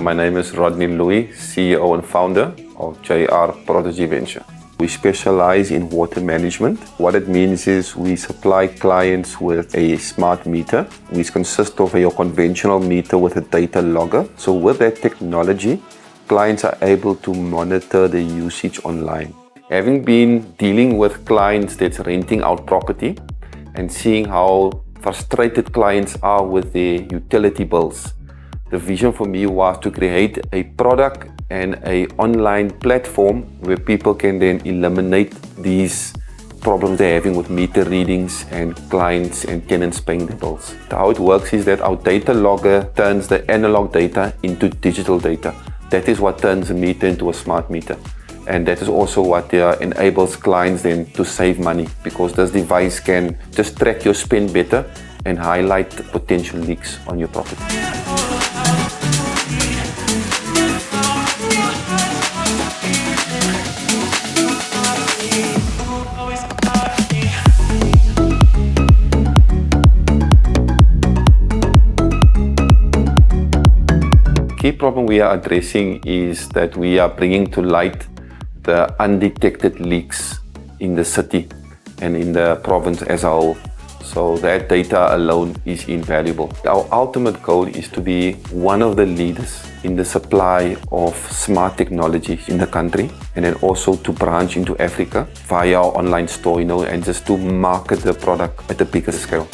My name is Rodney Louis, CEO and founder of JR Prodigy Venture. We specialize in water management. What it means is we supply clients with a smart meter, which consists of a conventional meter with a data logger. So with that technology, clients are able to monitor the usage online. Having been dealing with clients that's renting out property and seeing how frustrated clients are with their utility bills, the vision for me was to create a product and an online platform where people can then eliminate these problems they're having with meter readings and clients and tenants paying their bills. How it works is that our data logger turns the analog data into digital data. That is what turns a meter into a smart meter. And that is also what enables clients then to save money, because this device can just track your spend better and highlight potential leaks on your property. Key problem we are addressing is that we are bringing to light the undetected leaks in the city and in the province as a whole. So that data alone is invaluable. Our ultimate goal is to be one of the leaders in the supply of smart technology in the country, and then also to branch into Africa via our online store, and just to market the product at a bigger scale.